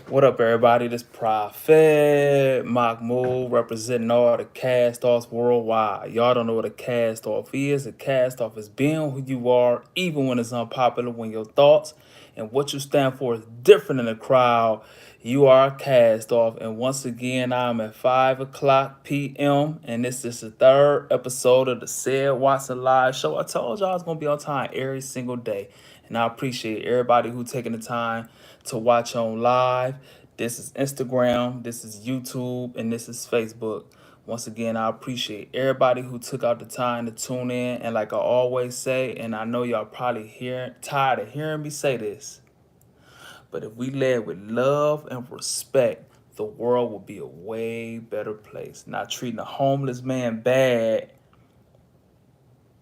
What up, everybody? This Prophet Mahmoud representing all the cast-offs worldwide. Y'all don't know what a cast-off is. A cast-off is being who you are, even when it's unpopular, when your thoughts and what you stand for is different in the crowd. You are a cast-off. And once again, I'm at 5 o'clock p.m., and this is the third episode of the Said Watson Live Show. I told y'all I was going to be on time every single day, and I appreciate everybody who taking the time to watch on live. This is Instagram, this is YouTube, and this is Facebook. Once again, I appreciate everybody who took out the time to tune in. And like I always say, and I know y'all probably tired of hearing me say this, but if we led with love and respect, the world will be a way better place. Not treating a homeless man bad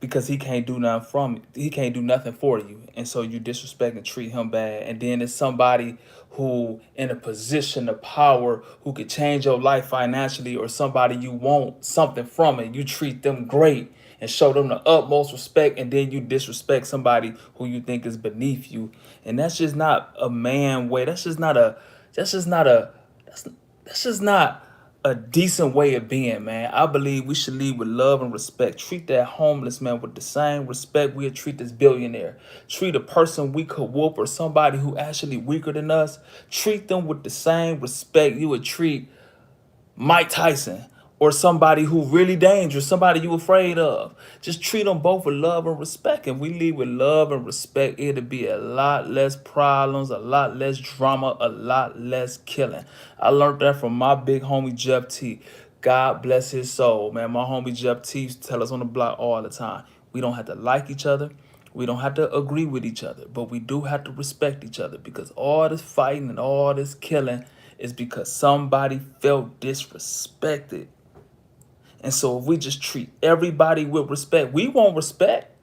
because he can't do nothing he can't do nothing for you, and so you disrespect and treat him bad. And then it's somebody who in a position of power who could change your life financially, or somebody you want something from it, you treat them great and show them the utmost respect, and then you disrespect somebody who you think is beneath you. And that's just not a man way. That's just not a that's just not a decent way of being, man. I believe we should lead with love and respect. Treat that homeless man with the same respect we would treat this billionaire. Treat a person we could whoop, or somebody who actually weaker than us. Treat them with the same respect you would treat Mike Tyson, or somebody who really dangerous, somebody you afraid of. Just treat them both with love and respect. And we lead with love and respect, it'll be a lot less problems, a lot less drama, a lot less killing. I learned that from my big homie Jeff T. God bless his soul, man. My homie Jeff T used to tell us on the block all the time, we don't have to like each other. We don't have to agree with each other, but we do have to respect each other, because all this fighting and all this killing is because somebody felt disrespected. And so if we just treat everybody with respect, we want respect.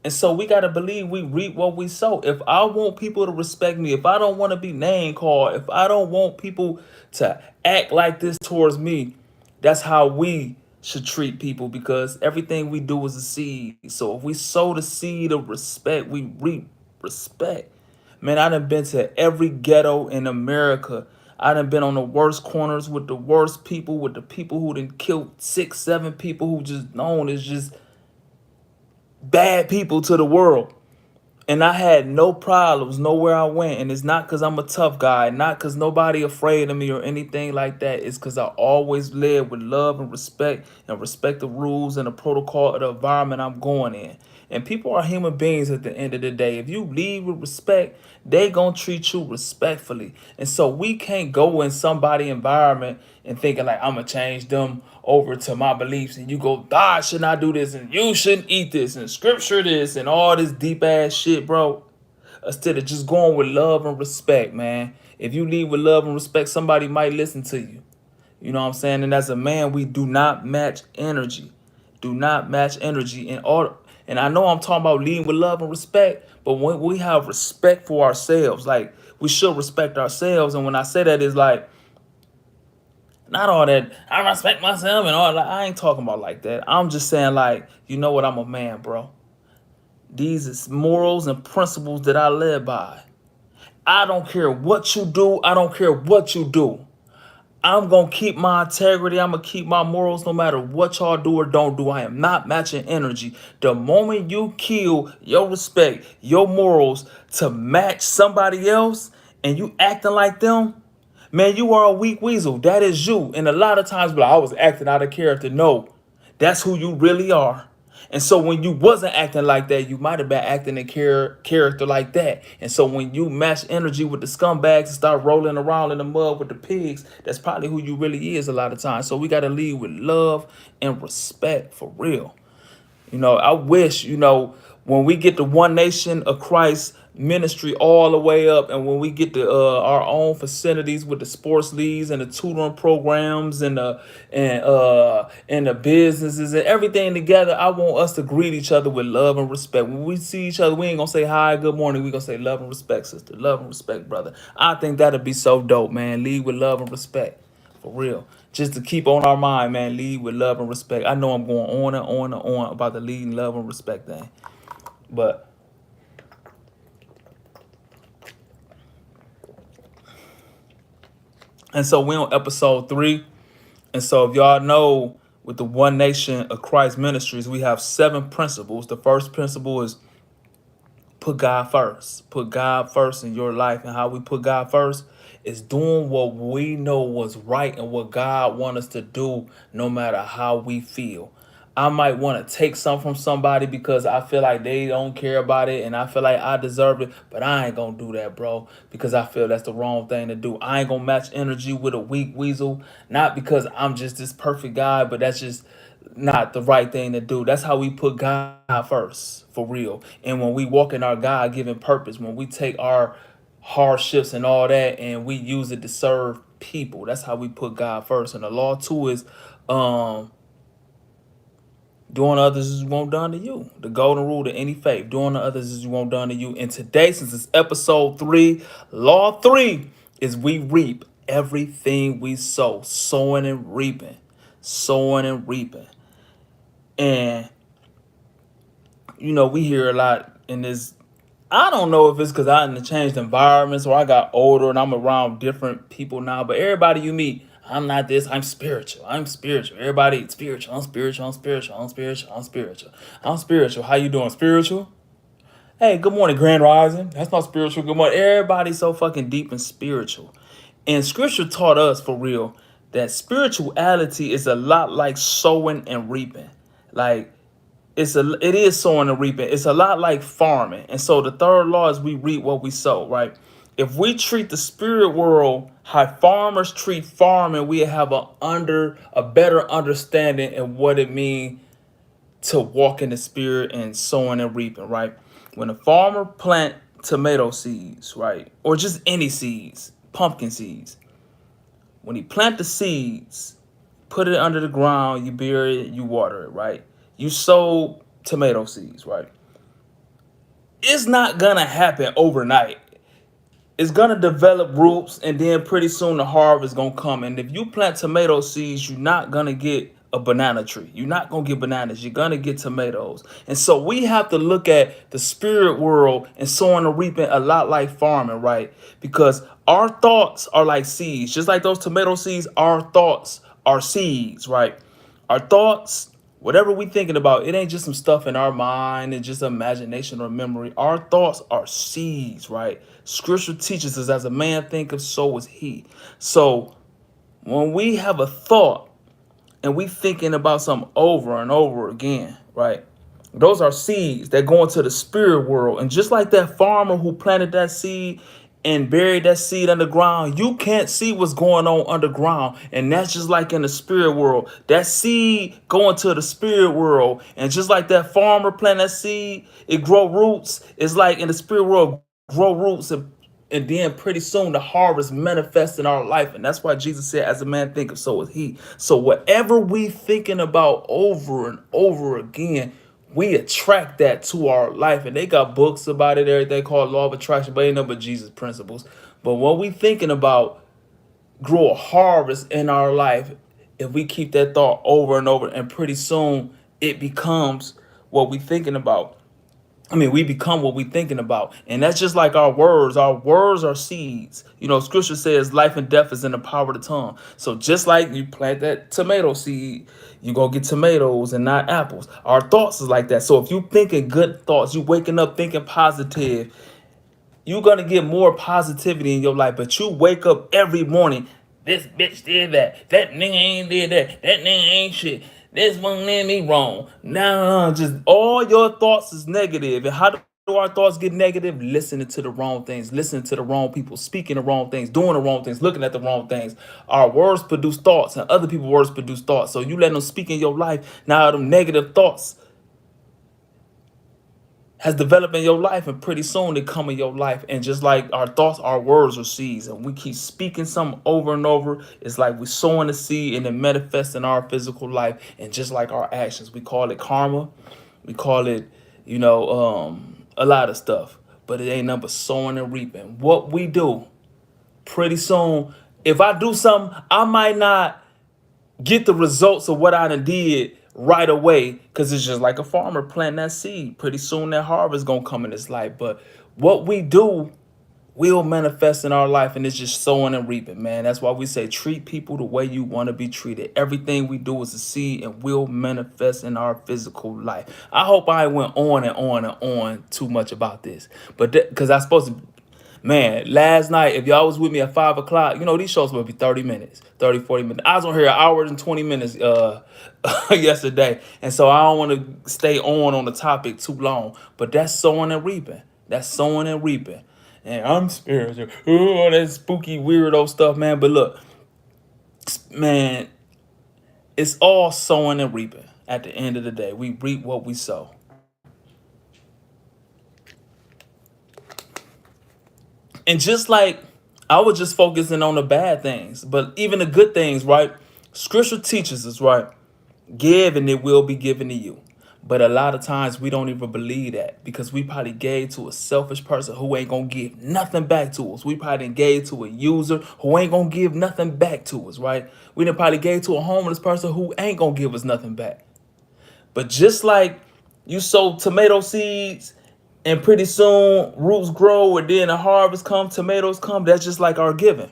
And so we got to believe we reap what we sow. If I want people to respect me, if I don't want to be name called, if I don't want people to act like this towards me, that's how we should treat people, because everything we do is a seed. So if we sow the seed of respect, we reap respect. Man, I done been to every ghetto in America. I done been on the worst corners with the worst people, with the people who done killed 6, 7 people who just known as just bad people to the world. And I had no problems nowhere I went. And it's not because I'm a tough guy, not because nobody afraid of me or anything like that. It's because I always live with love and respect the rules and the protocol of the environment I'm going in. And people are human beings at the end of the day. If you lead with respect, they gonna treat you respectfully. And so we can't go in somebody environment and thinking like, I'm gonna change them over to my beliefs, and you go, God should not do this, and you shouldn't eat this, and scripture this, and all this deep ass shit, bro. Instead of just going with love and respect, man. If you lead with love and respect, somebody might listen to you. You know what I'm saying? And as a man, we do not match energy. Do not match energy in order. And I know I'm talking about leading with love and respect, but when we have respect for ourselves, like we should respect ourselves. And when I say that, is like not all that I respect myself and all that. I ain't talking about like that. I'm just saying, like, you know what? I'm a man, bro. These is morals and principles that I live by. I don't care what you do. I don't care what you do. I'm going to keep my integrity. I'm going to keep my morals no matter what y'all do or don't do. I am not matching energy. The moment you kill your respect, your morals to match somebody else, and you acting like them, man, you are a weak weasel. That is you. And a lot of times, but I was acting out of character. No, that's who you really are. And so when you wasn't acting like that, you might have been acting in character like that. And so when you match energy with the scumbags and start rolling around in the mud with the pigs, that's probably who you really is a lot of times. So we got to lead with love and respect for real. I wish, when we get the One Nation of Christ ministry all the way up, and when we get to our own facilities with the sports leagues and the tutoring programs and the businesses and everything together, I want us to greet each other with love and respect. When we see each other, we ain't gonna say hi, good morning. We gonna say love and respect, sister. Love and respect, brother. I think that'd be so dope, man. Lead with love and respect. For real. Just to keep on our mind, man, lead with love and respect. I know I'm going on and on and on about the leading love and respect thing. But And so we're on episode 3. And so if y'all know, with the One Nation of Christ Ministries, we have 7 principles. The first principle is put God first. Put God first in your life. And how we put God first is doing what we know was right and what God wants us to do, no matter how we feel. I might want to take something from somebody because I feel like they don't care about it and I feel like I deserve it, but I ain't gonna do that, bro, because I feel that's the wrong thing to do. I ain't gonna match energy with a weak weasel, not because I'm just this perfect guy, but that's just not the right thing to do. That's how we put God first, for real. And when we walk in our God given purpose, when we take our hardships and all that and we use it to serve people, that's how we put God first. And the law too is doing others as you want done to you. The golden rule to any faith. Doing to others as you want done to you. And today, since it's episode 3, law 3 is we reap everything we sow. Sowing and reaping. Sowing and reaping. And we hear a lot in this. I don't know if it's because I done changed environments or I got older and I'm around different people now, but everybody you meet, I'm not this, I'm spiritual. I'm spiritual. Everybody spiritual. I'm spiritual. I'm spiritual. I'm spiritual. I'm spiritual. I'm spiritual. How you doing? Spiritual? Hey, good morning, Grand Rising. That's not spiritual. Good morning. Everybody's so fucking deep and spiritual. And scripture taught us for real that spirituality is a lot like sowing and reaping. Like it is sowing and reaping. It's a lot like farming. And so the third law is we reap what we sow, right? If we treat the spirit world how farmers treat farming, we have a better understanding of what it means to walk in the spirit and sowing and reaping, right? When a farmer plant tomato seeds, right, or just any seeds, pumpkin seeds, when he plant the seeds, put it under the ground, you bury it, you water it, right? You sow tomato seeds, right? It's not gonna happen overnight. It's gonna develop roots, and then pretty soon the harvest gonna come. And if you plant tomato seeds, you're not gonna get a banana tree. You're not gonna get bananas. You're gonna get tomatoes. And so we have to look at the spirit world and sowing and reaping a lot like farming, right? Because our thoughts are like seeds, just like those tomato seeds. Our thoughts are seeds, right? Our thoughts, whatever we thinking about, it ain't just some stuff in our mind and just imagination or memory. Our thoughts are seeds, right? Scripture teaches us, as a man thinketh, so is he. So when we have a thought and we thinking about something over and over again, right? Those are seeds that go into the spirit world. And just like that farmer who planted that seed and buried that seed underground, you can't see what's going on underground. And that's just like in the spirit world. That seed going to the spirit world. And just like that farmer plant that seed, it grow roots. It's like in the spirit world, grow roots and then pretty soon the harvest manifests in our life. And that's why Jesus said, as a man thinketh, so is he. So whatever we thinking about over and over again, we attract that to our life. And they got books about it, everything called law of attraction, but ain't nothing but Jesus principles. But what we thinking about grow a harvest in our life if we keep that thought over and over, and pretty soon it becomes what we thinking about. We become what we thinking about. And that's just like our words. Our words are seeds. Scripture says life and death is in the power of the tongue. So just like you plant that tomato seed, you go get tomatoes and not apples. Our thoughts is like that. So if you thinking good thoughts, you waking up thinking positive, you're going to get more positivity in your life. But you wake up every morning, this bitch did that. That nigga ain't did that. That nigga ain't shit. This one did me wrong. No, just all your thoughts is negative. And how do our thoughts get negative? Listening to the wrong things, listening to the wrong people, speaking the wrong things, doing the wrong things, looking at the wrong things. Our words produce thoughts, and other people's words produce thoughts. So you let them speak in your life. Now them negative thoughts has developed in your life, and pretty soon they come in your life. And just like our thoughts, our words are seeds, and we keep speaking something over and over. It's like we're sowing a seed and it manifests in our physical life. And just like our actions, we call it karma, we call it a lot of stuff, but it ain't nothing but sowing and reaping. What we do, pretty soon, if I do something, I might not get the results of what I done did right away, because it's just like a farmer planting that seed. Pretty soon that harvest gonna come in his life. But what we do will manifest in our life, and it's just sowing and reaping, man. That's why we say treat people the way you want to be treated. Everything we do is a seed and will manifest in our physical life. I hope I went on and on and on too much about this, but because I supposed to, man, last night, if y'all was with me at 5 o'clock, you know, these shows will be 30 minutes, 30, 40 minutes. I was on here an hour and 20 minutes yesterday. And so I don't want to stay on the topic too long. But that's sowing and reaping. That's sowing and reaping. And I'm spiritual. Oh, that spooky, weirdo stuff, man. But look, man, it's all sowing and reaping. At the end of the day, we reap what we sow. And just like I was just focusing on the bad things, but even the good things, right? Scripture teaches us, right? Give and it will be given to you. But a lot of times we don't even believe that because we probably gave to a selfish person who ain't gonna give nothing back to us. We probably gave to a user who ain't gonna give nothing back to us, right? We done probably gave to a homeless person who ain't gonna give us nothing back. But just like you sow tomato seeds and pretty soon roots grow and then the harvest come, tomatoes come, that's just like our giving.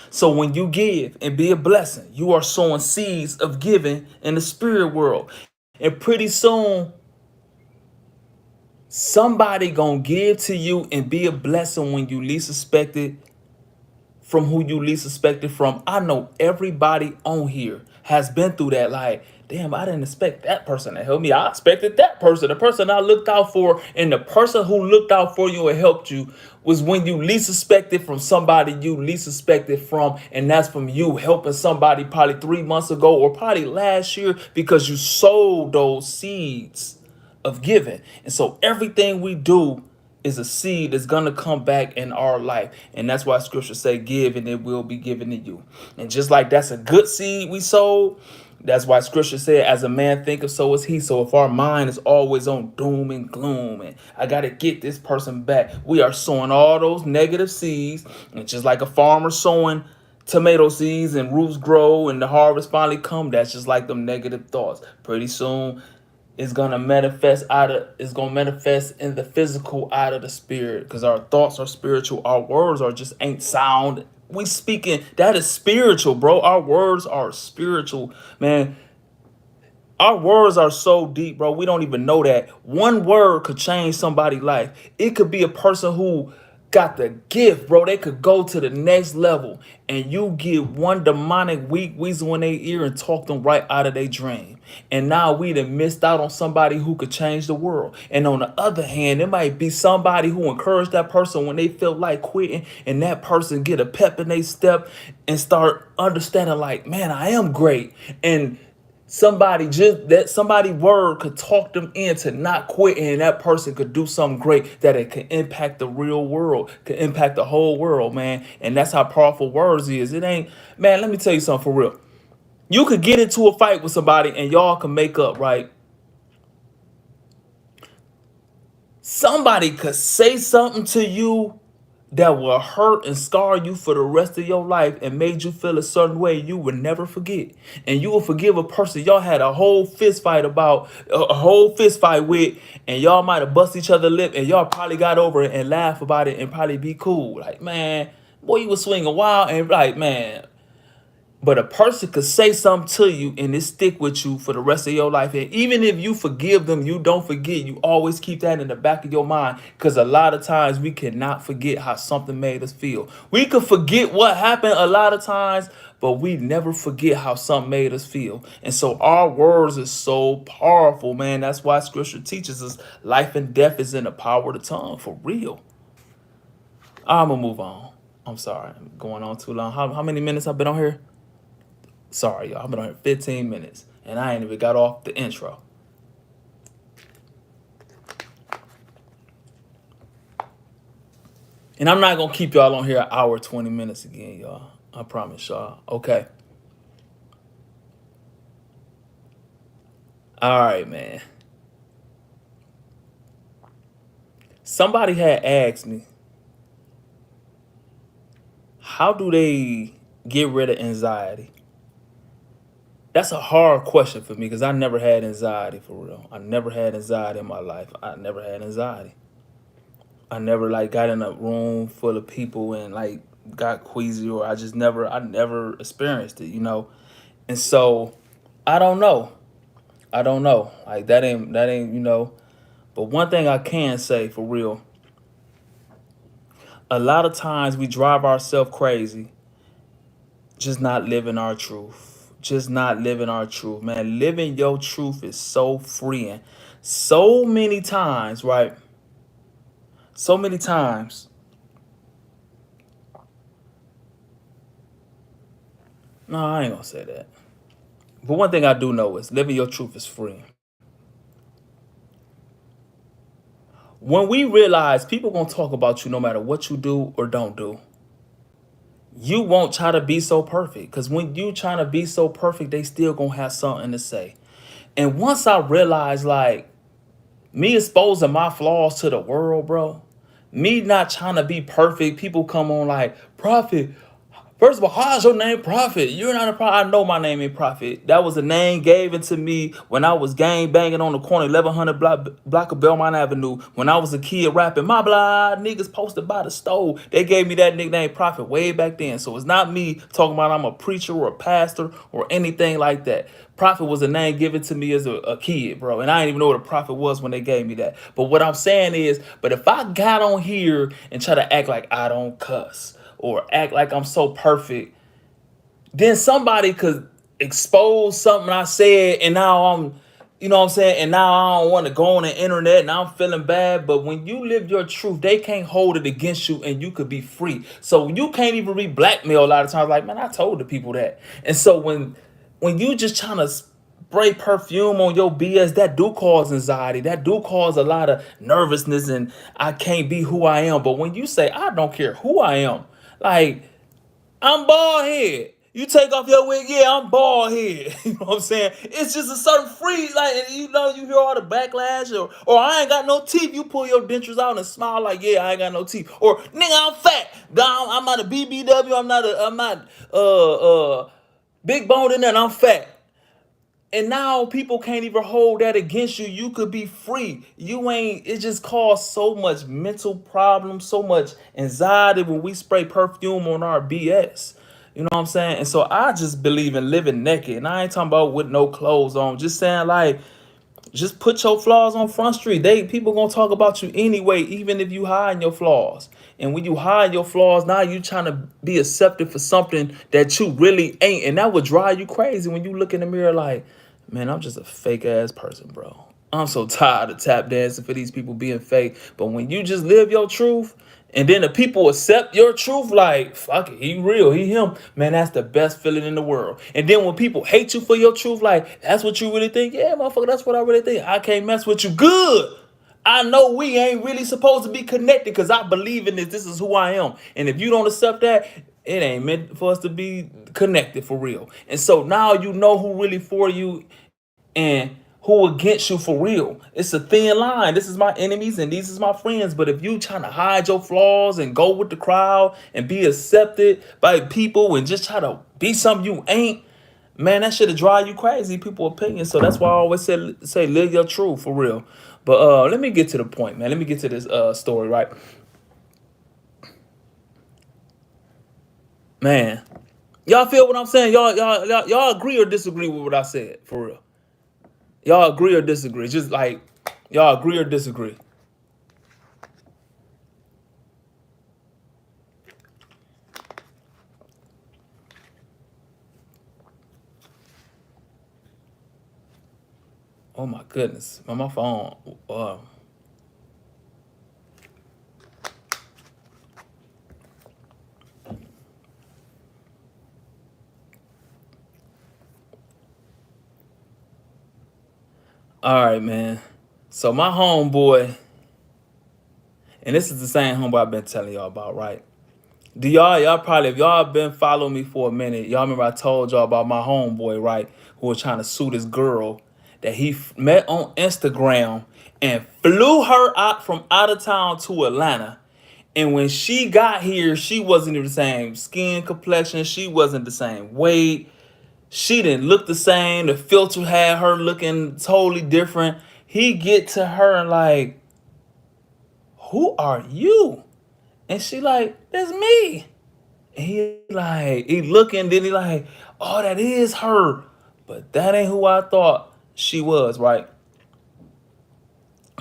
So when you give and be a blessing, you are sowing seeds of giving in the spirit world. And pretty soon, somebody gonna give to you and be a blessing when you least expect it, from who you least expected from. I know everybody on here has been through that. Like, damn, I didn't expect that person to help me. I expected that person, the person I looked out for, and the person who looked out for you and helped you was when you least expected from somebody you least expected from, and that's from you helping somebody probably 3 months ago or probably last year because you sowed those seeds of giving. And so everything we do is a seed that's gonna come back in our life. And that's why scripture say give and it will be given to you. And just like that's a good seed we sowed, that's why scripture said, as a man thinketh, so is he. So if our mind is always on doom and gloom and I gotta get this person back, we are sowing all those negative seeds. And just like a farmer sowing tomato seeds and roots grow and the harvest finally come, that's just like them negative thoughts. Pretty soon it's gonna manifest in the physical out of the spirit, because our thoughts are spiritual, our words are just ain't sound. We speaking, that is spiritual, bro. Our words are spiritual, man. Our words are so deep, bro. We don't even know that one word could change somebody's life. It could be a person who got the gift, bro. They could go to the next level, and you get one demonic weak weasel in their ear and talk them right out of their dream. And now we done missed out on somebody who could change the world. And on the other hand, it might be somebody who encouraged that person when they felt like quitting, and that person get a pep in their step and start understanding like, man, I am great. And somebody word could talk them into not quitting, and that person could do something great that it can impact the real world, could impact the whole world, man. And that's how powerful words is. It ain't, man, let me tell you something for real. You could get into a fight with somebody and y'all can make up, right? Somebody could say something to you that will hurt and scar you for the rest of your life and made you feel a certain way you would never forget. And you will forgive a person y'all had a whole fist fight about, a whole fist fight with, and y'all might have bust each other lip and y'all probably got over it and laugh about it and probably be cool. Like, man, boy, you was swinging wild, and like, man. But a person could say something to you and it stick with you for the rest of your life. And even if you forgive them, you don't forget. You always keep that in the back of your mind, because a lot of times we cannot forget how something made us feel. We could forget what happened a lot of times, but we never forget how something made us feel. And so our words is so powerful, man. That's why scripture teaches us life and death is in the power of the tongue, for real. I'm going to move on. I'm sorry. I'm going on too long. How many minutes I've been on here? Sorry, y'all. I've been on here 15 minutes and I ain't even got off the intro. And I'm not going to keep y'all on here an hour, 20 minutes again, y'all. I promise y'all. Okay. All right, man. Somebody had asked me, how do they get rid of anxiety? That's a hard question for me because I never had anxiety, for real. I never had anxiety in my life. I never had anxiety. I never like got in a room full of people and like got queasy, or I never experienced it, you know. And so I don't know. I don't know. Like that ain't, you know. But one thing I can say for real, a lot of times we drive ourselves crazy just not living our truth. Just not living our truth. Man, living your truth is so freeing. So many times, right? So many times. No, I ain't gonna say that. But one thing I do know is living your truth is free. When we realize people gonna talk about you no matter what you do or don't do, you won't try to be so perfect. Cause when you trying to be so perfect, they still gonna have something to say. And once I realized like me exposing my flaws to the world, bro, me not trying to be perfect, people come on like, Prophet, first of all, how's your name Prophet? You're not a prophet. I know my name ain't Prophet. That was a name given to me when I was gang banging on the corner, 1100 block of Belmont Avenue. When I was a kid rapping, my blood niggas posted by the stove. They gave me that nickname Prophet way back then. So it's not me talking about I'm a preacher or a pastor or anything like that. Prophet was a name given to me as a kid, bro. And I didn't even know what a prophet was when they gave me that. But what I'm saying is, but if I got on here and try to act like I don't cuss, or act like I'm so perfect, then somebody could expose something I said, and now I'm, you know what I'm saying, and now I don't want to go on the internet and I'm feeling bad. But when you live your truth, they can't hold it against you and you could be free. So you can't even be blackmailed a lot of times. Like, man, I told the people that. And so when you just trying to spray perfume on your BS, that do cause anxiety. That do cause a lot of nervousness, and I can't be who I am. But when you say, I don't care who I am, like, I'm bald head. You take off your wig, yeah, I'm bald head. You know what I'm saying? It's just a certain free, like, you know, you hear all the backlash, or I ain't got no teeth. You pull your dentures out and smile like, yeah, I ain't got no teeth. Or nigga, I'm fat. I'm not a BBW. I'm not big boned in there. And I'm fat. And now people can't even hold that against you. You could be free. You ain't, it just caused so much mental problems, so much anxiety when we spray perfume on our BS. You know what I'm saying? And so I just believe in living naked. And I ain't talking about with no clothes on. Just saying like, just put your flaws on Front Street. People gonna talk about you anyway, even if you hide your flaws. And when you hide your flaws, now you trying to be accepted for something that you really ain't, and that would drive you crazy when you look in the mirror like, man, I'm just a fake ass person, bro. I'm so tired of tap dancing for these people being fake. But when you just live your truth, and then the people accept your truth, like, fuck it, he real, he him. Man, that's the best feeling in the world. And then when people hate you for your truth, like, that's what you really think? Yeah, motherfucker, that's what I really think. I can't mess with you. Good. I know we ain't really supposed to be connected because I believe in this. This is who I am. And if you don't accept that, it ain't meant for us to be connected for real. And so now you know who really for you and who against you for real. It's a thin line. This is my enemies and these is my friends. But if you trying to hide your flaws and go with the crowd and be accepted by people and just try to be something you ain't, man, that shit'll drive you crazy. People opinion. So that's why I always say live your truth for real. But let me get to the point, man. Let me get to this story, right? Man, y'all feel what I'm saying? Y'all agree or disagree with what I said for real? Y'all agree or disagree? Just like y'all agree or disagree? Oh my goodness, my phone. All right, man. So my homeboy, and this is the same homeboy I've been telling y'all about, right? Do y'all probably, if y'all been following me for a minute, y'all remember I told y'all about my homeboy, right? Who was trying to sue this girl that he met on Instagram and flew her out from out of town to Atlanta. And when she got here, she wasn't even the same skin complexion. She wasn't the same weight. She didn't look the same. The filter had her looking totally different. He get to her and like, who are you? And she like, that's me. And he looking, then he like, oh, that is her. But that ain't who I thought she was, right?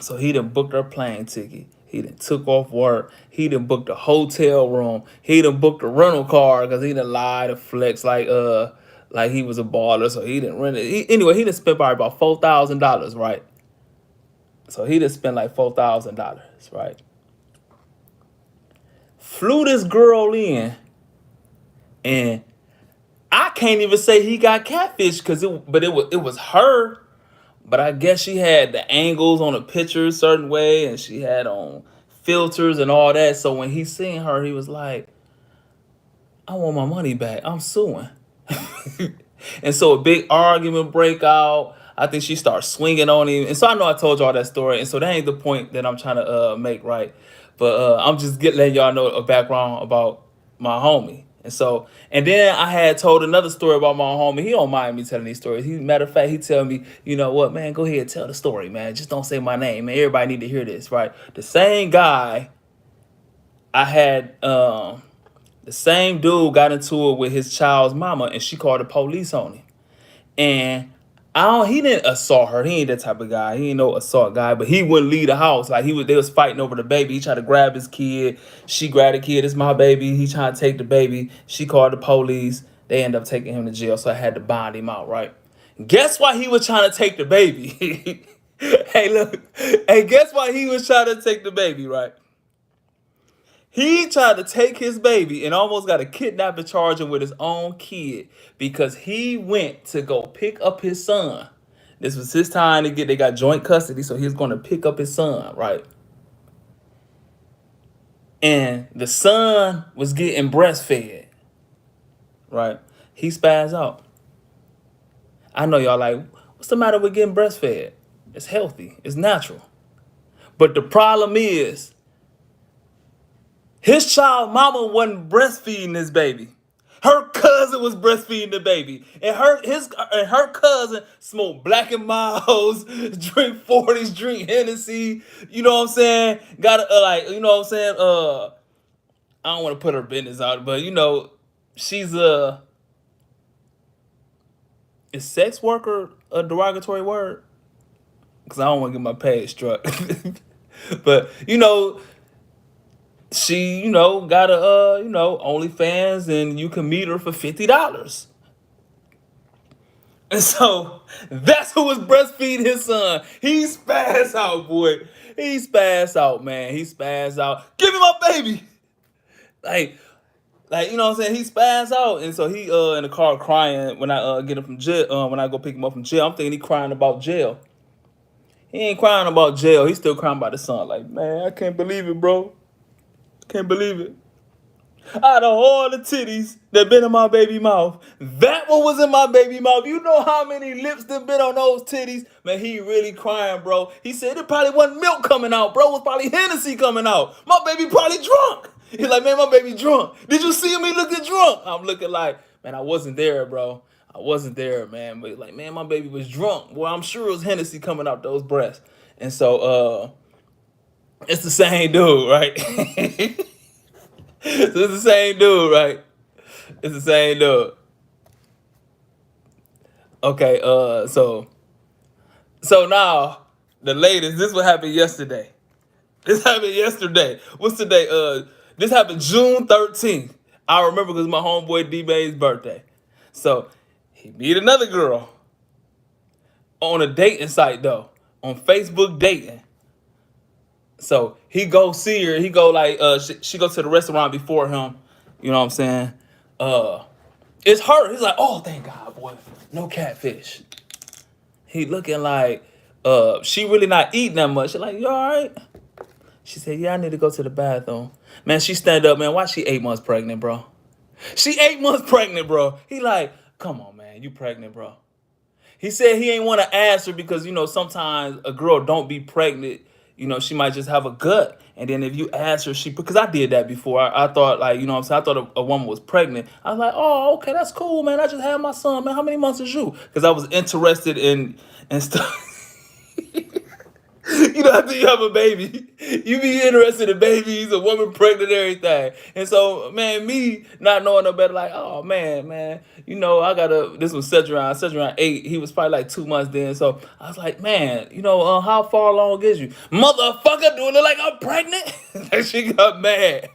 So he done booked her plane ticket. He done took off work. He done booked a hotel room. He done booked a rental car because he done lied to flex like he was a baller. So he didn't rent it. Anyway, he done spent probably about $4,000, right? So he done spent like $4,000, right? Flew this girl in, and I can't even say he got catfish but it was her. But I guess she had the angles on the picture a certain way, and she had on filters and all that. So when he seen her, he was like, I want my money back. I'm suing. And so a big argument break out. I think she starts swinging on him. And so I know I told y'all that story. And so that ain't the point that I'm trying to make, right? But I'm just letting y'all know a background about my homie. And then I had told another story about my homie. He don't mind me telling these stories. Matter of fact, he tell me, you know what, man, go ahead, tell the story, man. Just don't say my name, man. Everybody need to hear this, right? The same guy I had, the same dude got into it with his child's mama, and she called the police on him. And he didn't assault her. He ain't that type of guy. He ain't no assault guy, but he wouldn't leave the house. Like they was fighting over the baby. He tried to grab his kid. She grabbed the kid. It's my baby. He trying to take the baby. She called the police. They ended up taking him to jail. So I had to bond him out, right? Guess why he was trying to take the baby? Hey, look. Hey, guess why he was trying to take the baby, right? He tried to take his baby and almost got a kidnapping charge with his own kid because he went to go pick up his son. This was his time to they got joint custody, so he was going to pick up his son, right? And the son was getting breastfed, right? He spazzed out. I know y'all like, what's the matter with getting breastfed? It's healthy, it's natural. But the problem is, his child mama wasn't breastfeeding this baby. Her cousin was breastfeeding the baby, and her cousin smoked Black and Miles, drink 40s, drink Hennessy. You know what I'm saying? Got you know what I'm saying? I don't want to put her business out, but she's is sex worker a derogatory word? Because I don't want to get my page struck. But she, got a, OnlyFans, and you can meet her for $50. And so that's who was breastfeeding his son. He spazzed out, boy. He spazzed out, man. He spazzed out. Give me my baby. Like you know what I'm saying? He spazzed out, and so he in the car crying when I get him from jail. When I go pick him up from jail, I'm thinking he crying about jail. He ain't crying about jail. He's still crying about the son. Like, man, I can't believe it, bro. Can't believe it. Out of all the titties that been in my baby mouth, that one was in my baby mouth. You know how many lips that been on those titties? Man, he really crying, bro. He said it probably wasn't milk coming out, bro. It was probably Hennessy coming out. My baby probably drunk. He's like, man, my baby drunk. Did you see me looking drunk? I'm looking like, man, I wasn't there, bro. I wasn't there, man. But like, man, my baby was drunk. Well, I'm sure it was Hennessy coming out those breasts. And so, it's the same dude, right? So it's the same dude, right? It's the same dude. Okay, so now the latest. This what happened yesterday. This happened yesterday. What's today? This happened June 13th. I remember because my homeboy D-Bay's birthday. So he meet another girl on a dating site though, on Facebook dating. So he go see her. He go like she go to the restaurant before him. You know what I'm saying? It's her. He's like, oh, thank God, boy, no catfish. He looking like she really not eating that much. She like, you all right? She said, yeah, I need to go to the bathroom. Man, she stand up, man. Why she 8 months pregnant, bro? She 8 months pregnant, bro. He like, come on, man, you pregnant, bro. He said he ain't want to ask her because, sometimes a girl don't be pregnant. She might just have a gut. And then if you ask her, because I did that before. I thought, like, what I'm saying? I thought a woman was pregnant. I was like, oh, okay, that's cool, man. I just had my son, man. How many months is you? Because I was interested in stuff. You know, after you have a baby, you be interested in babies, a woman pregnant, and everything. And so, man, me not knowing no better, like, oh man, I gotta. This was Cedric around 8. He was probably like 2 months then. So I was like, man, how far along is you, motherfucker? Do it look like I'm pregnant? And she got mad.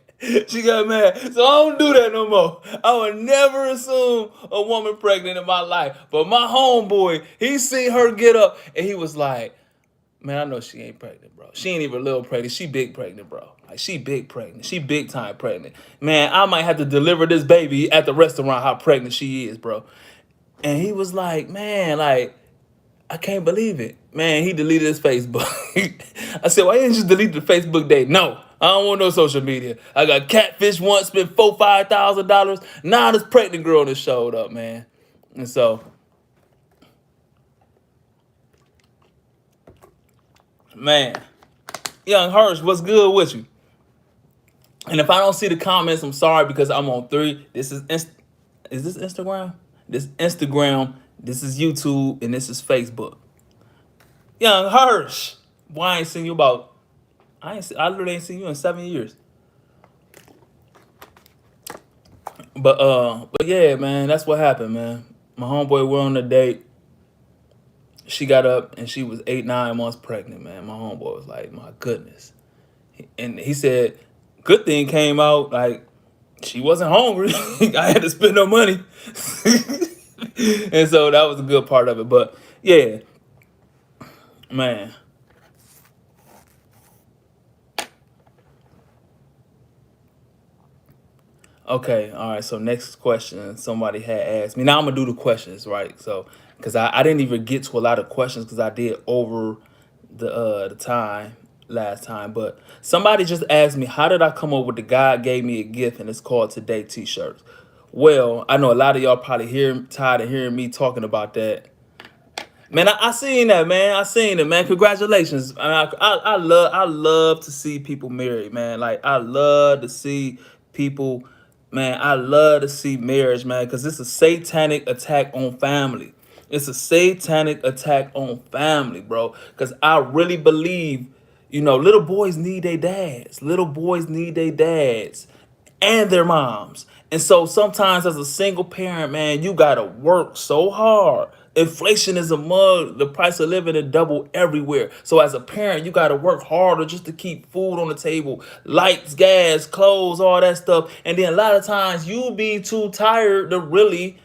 She got mad. So I don't do that no more. I would never assume a woman pregnant in my life. But my homeboy, he seen her get up and he was like, man, I know she ain't pregnant, bro. She ain't even a little pregnant. She big pregnant, bro. Like, she big pregnant. She big time pregnant. Man, I might have to deliver this baby at the restaurant how pregnant she is, bro. And he was like, man, like, I can't believe it. Man, he deleted his Facebook. I said, why didn't you delete the Facebook day? No, I don't want no social media. I got catfish once, spent $5,000. Now this pregnant girl that showed up, man. And so, man, Young Hirsch, what's good with you? And if I don't see the comments, I'm sorry because I'm on 3. Is this Instagram? This Instagram, this is YouTube, and this is Facebook. Young Hirsch, boy, I ain't seen you about. I literally ain't seen you in 7 years. But yeah, man, that's what happened, man. My homeboy went on a date. She got up and she was 8, 9 months pregnant, man. My homeboy was like, my goodness. And he said, good thing came out, like, she wasn't hungry. I had to spend no money. And so that was a good part of it. But yeah, man. Okay, all right. So next question, somebody had asked me. Now I'm gonna do the questions, right? So because I didn't even get to a lot of questions because I did over the time last time. But somebody just asked me, how did I come up with the God gave me a gift and it's called Today T-shirts? Well, I know a lot of y'all probably tired of hearing me talking about that. Man, I seen that, man. I seen it, man. Congratulations. I love to see people married, man. Like, I love to see people, man. I love to see marriage, man, because it's a satanic attack on family. It's a satanic attack on family, bro. Because I really believe, little boys need their dads. Little boys need their dads and their moms. And so sometimes as a single parent, man, you gotta work so hard. Inflation is a mug. The price of living is double everywhere. So as a parent, you gotta work harder just to keep food on the table, lights, gas, clothes, all that stuff. And then a lot of times you be too tired to really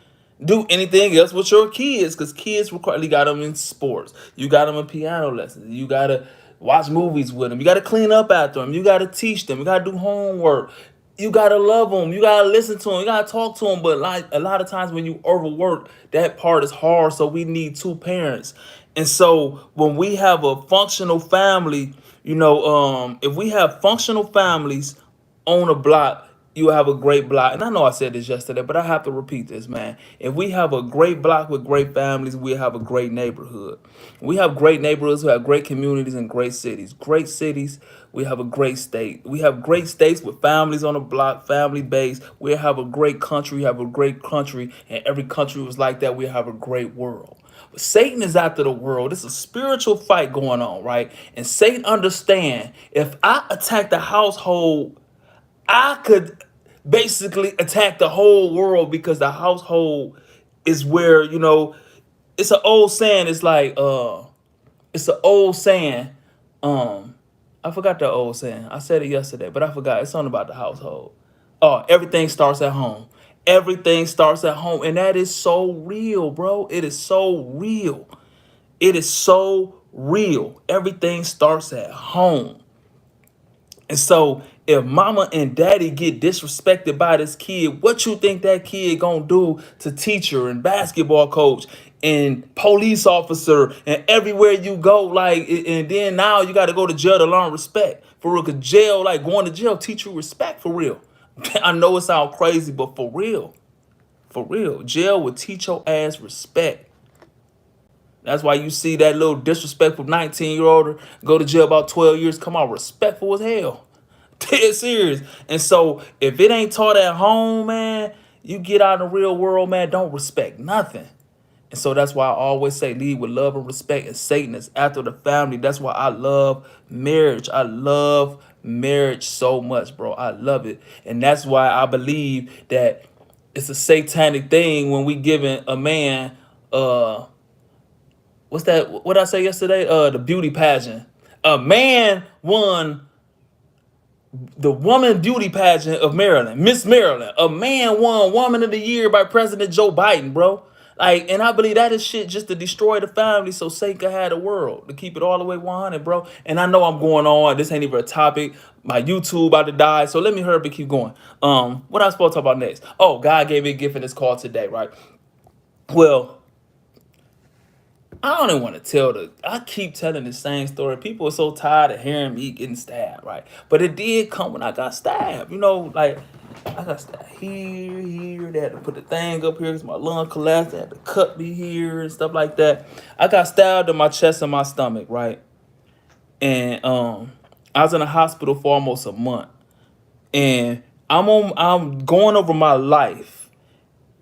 do anything else with your kids because kids require, you got them in sports, you got them in piano lessons, you gotta watch movies with them, you gotta clean up after them, you gotta teach them, you gotta do homework, you gotta love them, you gotta listen to them, you gotta talk to them. But like a lot of times when you overwork, that part is hard. So we need two parents. And so when we have a functional family, if we have functional families on a block, you have a great block. And I know I said this yesterday, but I have to repeat this, man. If we have a great block with great families, we have a great neighborhood. We have great neighborhoods, we have great communities and great cities. Great cities, we have a great state. We have great states with families on the block, family based. We have a great country, we have a great country, and every country was like that. We have a great world. But Satan is after the world. It's a spiritual fight going on, right? And Satan understand if I attack the household, I could basically attack the whole world because the household is where, it's an old saying. It's an old saying. I forgot the old saying. I said it yesterday, but I forgot. It's something about the household. Oh, everything starts at home. Everything starts at home. And that is so real, bro. It is so real. It is so real. Everything starts at home. And so if mama and daddy get disrespected by this kid, what you think that kid gonna do to teacher and basketball coach and police officer and everywhere you go? Like, and then now you got to go to jail to learn respect for real. Cause jail, like going to jail, teach you respect for real. I know it sounds crazy, but for real, jail will teach your ass respect. That's why you see that little disrespectful 19-year-old go to jail about 12 years, come out respectful as hell. Dead serious. And so if it ain't taught at home, man, you get out in the real world, man, don't respect nothing. And so that's why I always say lead with love and respect, and Satan is after the family. That's why I love marriage. I love marriage so much, bro. I love it. And that's why I believe that it's a satanic thing when we giving a man what's that, what did I say yesterday? The beauty pageant. A man won the woman beauty pageant of Maryland, Miss Maryland. A man won Woman of the Year by President Joe Biden, bro. Like, and I believe that is shit just to destroy the family so Satan can have the world, to keep it all the way 100, bro. And I know I'm going on. This ain't even a topic. My YouTube about to die, so let me hurry up and keep going. What I supposed to talk about next? Oh, God gave me a gift in this call today, right? Well, I don't even want to I keep telling the same story. People are so tired of hearing me getting stabbed, right? But it did come when I got stabbed. You know, like, I got stabbed here. They had to put the thing up here because my lung collapsed. They had to cut me here and stuff like that. I got stabbed in my chest and my stomach, right? And I was in the hospital for almost a month. And I'm going over my life.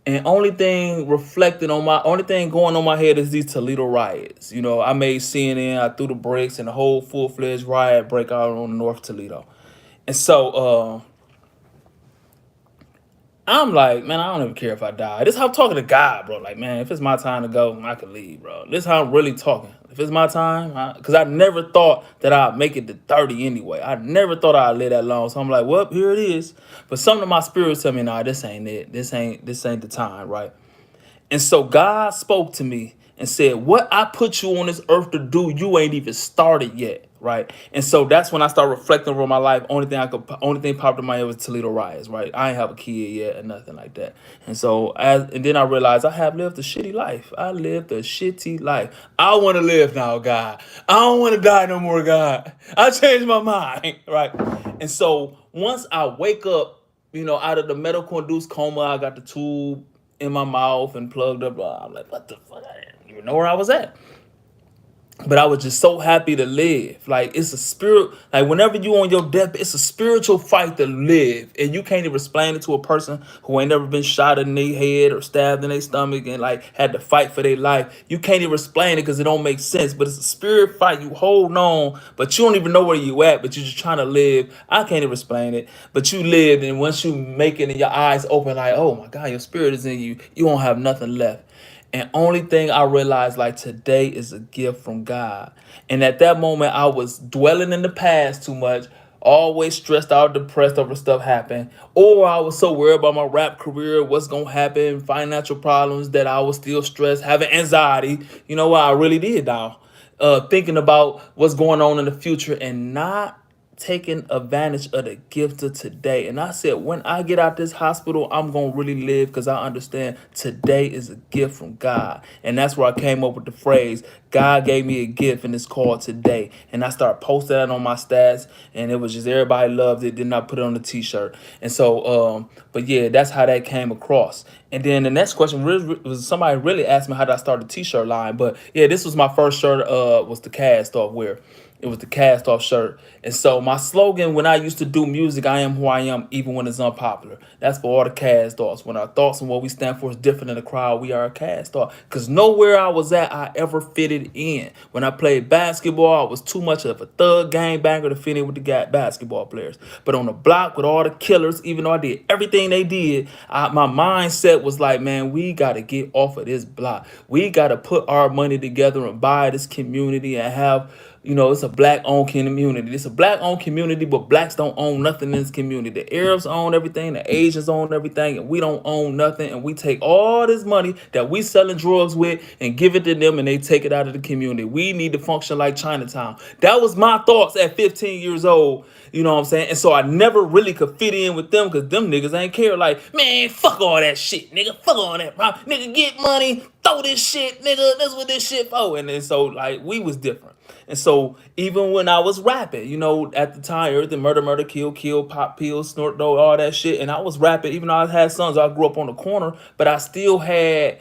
And only thing going on my head is these Toledo riots. You know, I made CNN, I threw the bricks, and the whole full-fledged riot break out on North Toledo. And so I'm like, man, I don't even care if I die. This is how I'm talking to God, bro. Like, man, if it's my time to go, I can leave, bro. This is how I'm really talking. If it's my time, because I never thought that I'd make it to 30 anyway. I never thought I'd live that long. So I'm like, well, here it is. But some of my spirits tell me, nah, this ain't it. This ain't the time, right? And so God spoke to me and said, what I put you on this earth to do, you ain't even started yet, right? And so that's when I started reflecting over my life. Only thing popped in my head was Toledo riots, right? I ain't have a kid yet or nothing like that. And so, and then I realized I have lived a shitty life. I lived a shitty life. I want to live now, God. I don't want to die no more, God. I changed my mind, right? And so once I wake up, out of the medical induced coma, I got the tube in my mouth and plugged up. I'm like, what the fuck? I didn't even know where I was at. But I was just so happy to live. Like, it's a spirit. Like, whenever you on your death, it's a spiritual fight to live. And you can't even explain it to a person who ain't never been shot in their head or stabbed in their stomach and, like, had to fight for their life. You can't even explain it because it don't make sense. But it's a spirit fight. You hold on, but you don't even know where you at, but you're just trying to live. I can't even explain it. But you lived, and once you make it and your eyes open, like, oh, my God, your spirit is in you, you won't have nothing left. And only thing I realized, like, today is a gift from God. And at that moment, I was dwelling in the past too much, always stressed out, depressed over stuff happened. Or I was so worried about my rap career, what's going to happen, financial problems, that I was still stressed, having anxiety. You know what? I really did now. Thinking about what's going on in the future and not taking advantage of the gift of today. And I said, when I get out this hospital, I'm going to really live, because I understand today is a gift from God. And that's where I came up with the phrase, God gave me a gift and it's called today. And I started posting that on my stats, and it was just everybody loved it. Then I put it on the t-shirt. And so, but yeah, that's how that came across. And then the next question was somebody really asked me how did I start the t-shirt line. But yeah, this was my first shirt, was the cast off wear. It was the cast off shirt. And so my slogan when I used to do music, I am who I am, even when it's unpopular. That's for all the cast offs. When our thoughts and what we stand for is different in the crowd, we are a cast off. Because nowhere I was at, I ever fitted in. When I played basketball, I was too much of a thug gangbanger to fit in with the basketball players. But on the block with all the killers, even though I did everything they did, my mindset was like, man, we got to get off of this block. We got to put our money together and buy this community and have, it's a black-owned community. It's a black-owned community, but blacks don't own nothing in this community. The Arabs own everything, the Asians own everything, and we don't own nothing. And we take all this money that we selling drugs with and give it to them, and they take it out of the community. We need to function like Chinatown. That was my thoughts at 15 years old. You know what I'm saying? And so I never really could fit in with them, because them niggas ain't care. Like, man, fuck all that shit, nigga. Fuck all that, bro. Nigga, get money, throw this shit, nigga. That's what this shit for. And then so, like, we was different. And so even when I was rapping, at the time, everything murder, kill, pop pills, snort dope, all that shit. And I was rapping, even though I had sons, I grew up on the corner, but I still had,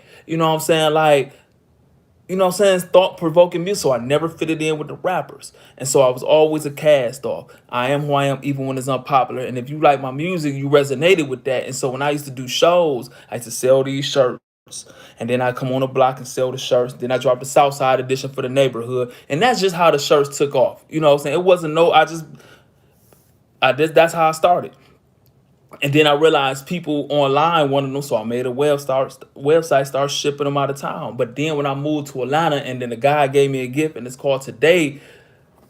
thought-provoking music. So I never fitted in with the rappers. And so I was always a cast off. I am who I am, even when it's unpopular. And if you like my music, you resonated with that. And so when I used to do shows, I used to sell these shirts. shirts. And then I come on the block and sell the shirts. Then I drop the South Side edition for the neighborhood. And that's just how the shirts took off. You know what I'm saying? It wasn't no, that's how I started. And then I realized people online wanted them, so I made a website, start shipping them out of town. But then when I moved to Atlanta, and then the guy gave me a gift, and it's called Today,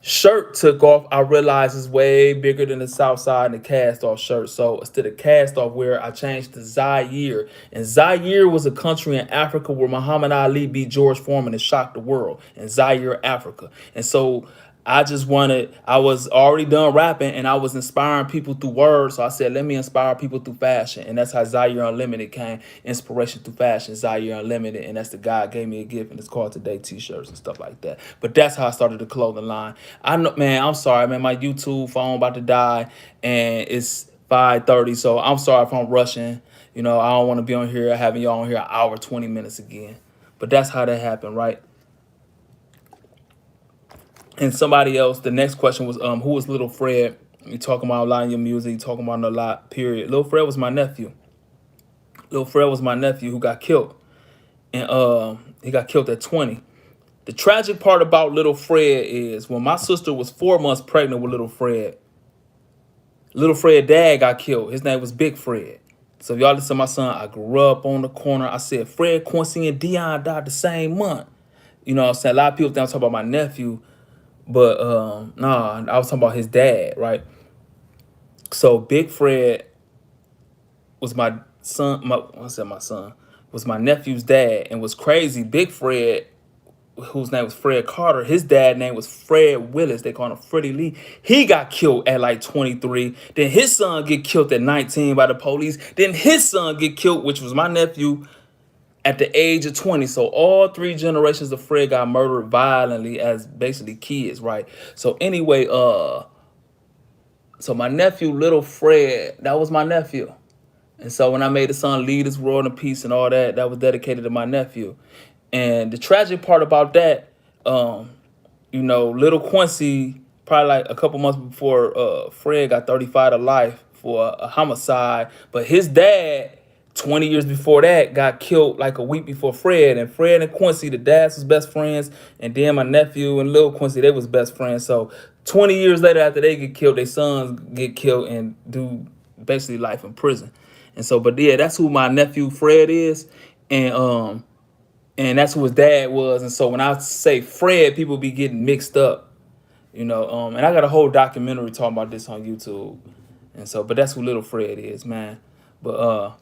shirt took off. I realized it's way bigger than the South Side and the cast off shirt. So instead of cast off wear, I changed to Zaire. And Zaire was a country in Africa where Muhammad Ali beat George Foreman and shocked the world. In Zaire, Africa. And so I was already done rapping and I was inspiring people through words. So I said, let me inspire people through fashion. And that's how Zaire Unlimited came. Inspiration through fashion, Zaire Unlimited. And that's the guy gave me a gift, and it's called Today t-shirts and stuff like that. But that's how I started the clothing line. I know, man, I'm sorry, man. My YouTube phone about to die and it's 5:30. So I'm sorry if I'm rushing. You know, I don't want to be on here having y'all on here an hour, 20 minutes again. But that's how that happened, right? And somebody else, the next question was, who was Little Fred? You talking about a lot in your music, you talking about a lot, period. Little Fred was my nephew. Little Fred was my nephew who got killed. And he got killed at 20. The tragic part about Little Fred is when my sister was 4 months pregnant with Little Fred dad got killed. His name was Big Fred. So if y'all listen to my son, I grew up on the corner. I said Fred, Quincy, and Dion died the same month. You know what I'm saying? A lot of people think I'm talking about my nephew. But nah, I was talking about his dad, right? So Big Fred was my son. I said my son was my nephew's dad, and was crazy. Big Fred, whose name was Fred Carter, his dad name was Fred Willis. They call him Freddie Lee. He got killed at like 23. Then his son get killed at 19 by the police. Then his son get killed, which was my nephew, at the age of 20. So all three generations of Fred got murdered violently as basically kids, right? So anyway, so my nephew, Little Fred, that was my nephew. And so when I made the song Lead This World in Peace and all that, that was dedicated to my nephew. And the tragic part about that, little Quincy, probably like a couple months before Fred got 35 to life for a homicide. But his dad, 20 years before that, got killed like a week before Fred. And Fred and Quincy, the dads was best friends. And then my nephew and little Quincy, they was best friends. So 20 years later after they get killed, their sons get killed and do basically life in prison. And so, but yeah, that's who my nephew Fred is. And that's who his dad was. And so when I say Fred, people be getting mixed up, and I got a whole documentary talking about this on YouTube. And so, but that's who Little Fred is, man. But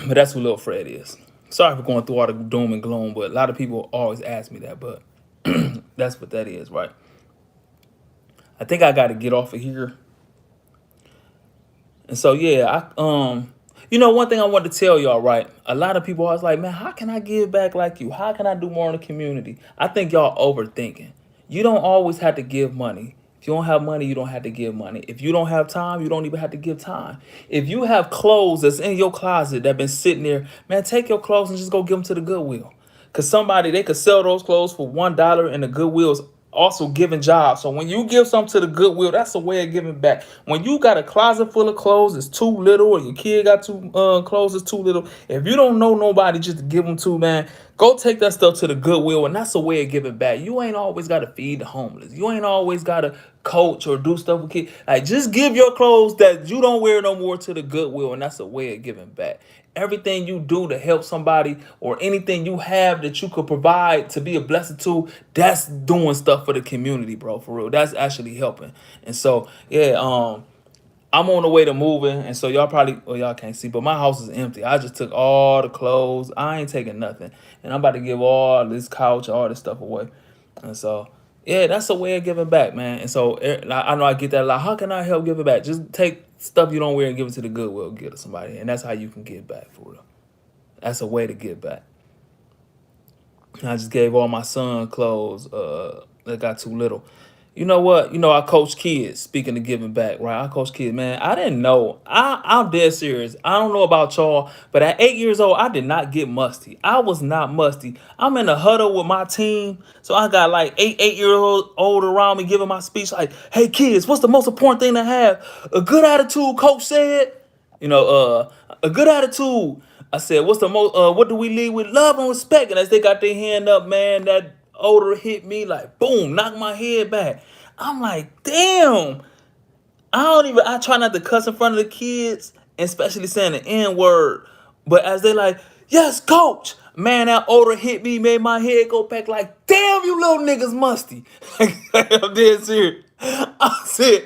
that's who Little Fred is. Sorry for going through all the doom and gloom, but a lot of people always ask me that, but that's what that is, right? I think I got to get off of here. And so, yeah, one thing I want to tell y'all, right? A lot of people always like, man, how can I give back like you? How can I do more in the community? I think y'all overthinking. You don't always have to give money. If you don't have money, you don't have to give money. If you don't have time, you don't even have to give time. If you have clothes that's in your closet that been sitting there, man, take your clothes and just go give them to the Goodwill. Because they could sell those clothes for $1 and the Goodwill's also giving jobs. So when you give something to the Goodwill, that's a way of giving back. When you got a closet full of clothes that's too little, or your kid got two clothes that's too little, if you don't know nobody just to give them to, man, go take that stuff to the Goodwill, and that's a way of giving back. You ain't always got to feed the homeless. You ain't always got to coach or do stuff with kids. Like, just give your clothes that you don't wear no more to the Goodwill, and that's a way of giving back. Everything you do to help somebody, or anything you have that you could provide to be a blessing to, that's doing stuff for the community, bro, for real. That's actually helping. And so, yeah, I'm on the way to moving, and so y'all can't see, but my house is empty. I just took all the clothes. I ain't taking nothing. And I'm about to give all this couch, all this stuff away. And so, yeah, that's a way of giving back, man. And so I know I get that a lot. How can I help give it back? Just take stuff you don't wear and give it to the Goodwill, give it to somebody. And that's how you can give back, for real. That's a way to give back. And I just gave all my son clothes that got too little. You know what? I coach kids, speaking of giving back, right? I coach kids, man. I didn't know. I'm dead serious. I don't know about y'all, but at 8 years old, I did not get musty. I was not musty. I'm in a huddle with my team. So I got like 8-year-old around me giving my speech like, hey, kids, what's the most important thing to have? A good attitude, coach said. A good attitude. I said, what's the most? What do we lead with? Love and respect. And as they got their hand up, man, that odor hit me like boom, knocked my head back. I'm like, damn. I try not to cuss in front of the kids, and especially saying the N word. But as they like, yes, coach, man, that odor hit me, made my head go back like, damn, you little niggas musty. I'm dead serious. I said,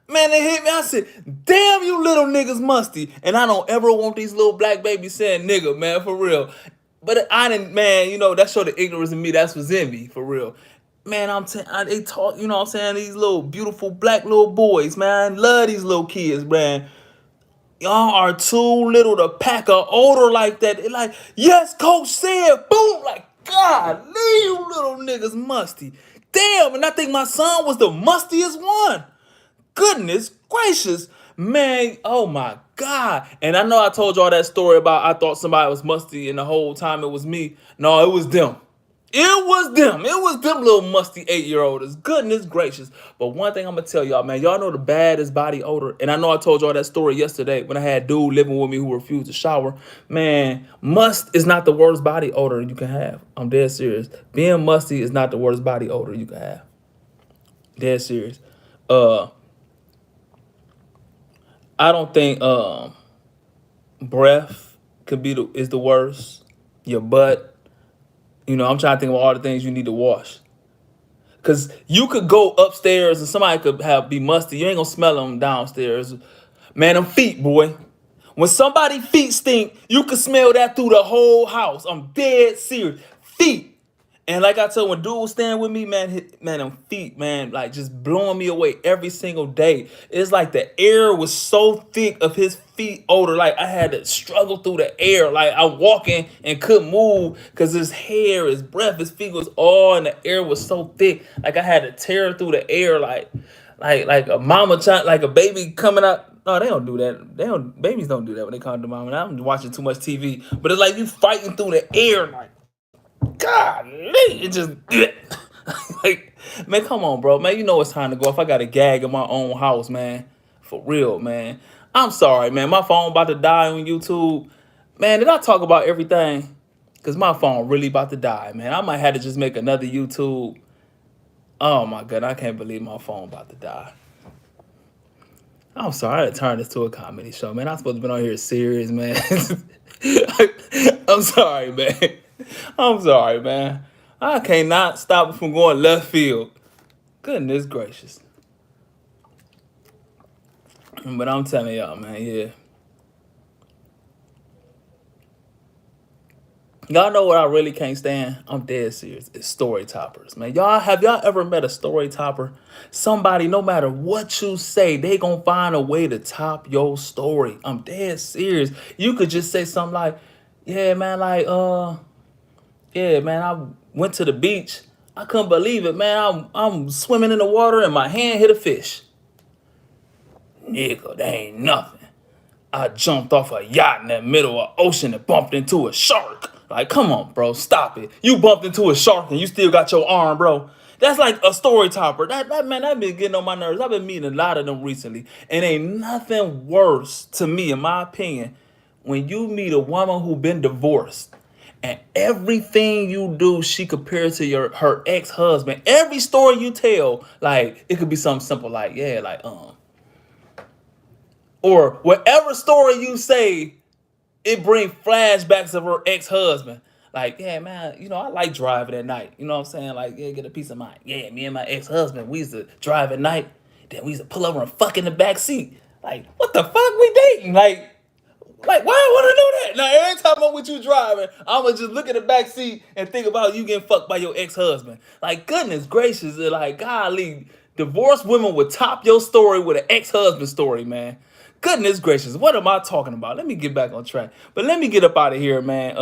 man, they hit me. I said, damn, you little niggas musty. And I don't ever want these little black babies saying nigga, man, for real. But I didn't, man, that showed the ignorance in me. That's what's in me, for real. Man, they talk, what I'm saying, these little beautiful black little boys, man. Love these little kids, man. Y'all are too little to pack a odor like that. They like, yes, coach said, boom, like, God, leave you little niggas musty. Damn, and I think my son was the mustiest one. Goodness gracious, man, oh my God. And I know I told y'all that story about I thought somebody was musty and the whole time it was me. No, it was them. It was them. It was them little musty 8-year-olds. Goodness gracious. But one thing I'm going to tell y'all, man, y'all know the baddest body odor. And I know I told y'all that story yesterday when I had dude living with me who refused to shower. Man, must is not the worst body odor you can have. I'm dead serious. Being musty is not the worst body odor you can have. Dead serious. I don't think breath is the worst. Your butt. I'm trying to think of all the things you need to wash. Cause you could go upstairs and somebody could be musty. You ain't gonna smell them downstairs. Man, them feet, boy. When somebody feet stink, you can smell that through the whole house. I'm dead serious. Feet. And like I told when dude was staying with me, man, them feet, man, like just blowing me away every single day. It's like the air was so thick of his feet odor. Like I had to struggle through the air. Like I'm walking and couldn't move because his hair, his breath, his feet was all, and the air was so thick. Like I had to tear through the air like a mama child, like a baby coming out. No, they don't do that. Babies don't do that when they come to mama. I'm watching too much TV. But it's like you fighting through the air like, God, it just like, man, come on, bro, man. You know it's time to go. If I got a gag in my own house, man, for real, man. I'm sorry, man. My phone about to die on YouTube, man. Did I talk about everything? Cause my phone really about to die, man. I might have to just make another YouTube. Oh my God, I can't believe my phone about to die. I'm sorry, I had to turn this to a comedy show, man. I'm supposed to be on here serious, man. I'm sorry, man. I'm sorry, man. I cannot stop it from going left field. Goodness gracious. But I'm telling y'all, man, yeah. Y'all know what I really can't stand? I'm dead serious. It's story toppers, man. Have y'all ever met a story topper? Somebody, no matter what you say, they gonna find a way to top your story. I'm dead serious. You could just say something like, yeah, man, yeah, man, I went to the beach. I couldn't believe it, man. I'm swimming in the water and my hand hit a fish. Nigga, that ain't nothing. I jumped off a yacht in the middle of the ocean and bumped into a shark. Like, come on, bro, stop it. You bumped into a shark and you still got your arm, bro. That's like a story topper. That man, I've been getting on my nerves. I've been meeting a lot of them recently. And ain't nothing worse to me, in my opinion, when you meet a woman who been divorced and everything you do, she compares to her ex-husband. Every story you tell, like, it could be something simple like, yeah, like, or whatever story you say, it bring flashbacks of her ex-husband. Like, yeah, man, I like driving at night. You know what I'm saying? Like, yeah, get a peace of mind. Yeah, me and my ex-husband, we used to drive at night. Then we used to pull over and fuck in the back seat. Like, what the fuck we dating? Like, why I want to know that? Now, every time I'm with you driving, I'm going to just look at the back seat and think about you getting fucked by your ex-husband. Like, goodness gracious, like, golly, divorced women would top your story with an ex-husband story, man. Goodness gracious, what am I talking about? Let me get back on track. But let me get up out of here, man.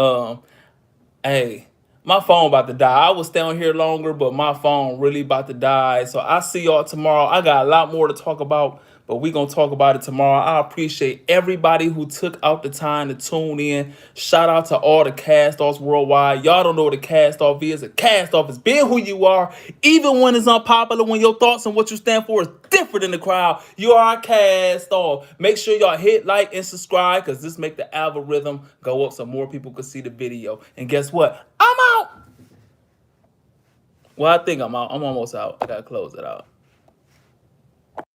Hey, my phone about to die. I will stay on here longer, but my phone really about to die. So I'll see y'all tomorrow. I got a lot more to talk about. but we're going to talk about it tomorrow. I appreciate everybody who took out the time to tune in. Shout out to all the cast-offs worldwide. Y'all don't know what a cast-off is. A cast-off is being who you are, even when it's unpopular, when your thoughts and what you stand for is different in the crowd. You are a cast-off. Make sure y'all hit like and subscribe, because this make the algorithm go up so more people can see the video. And guess what? I'm out. Well, I think I'm out. I'm almost out. I got to close it out.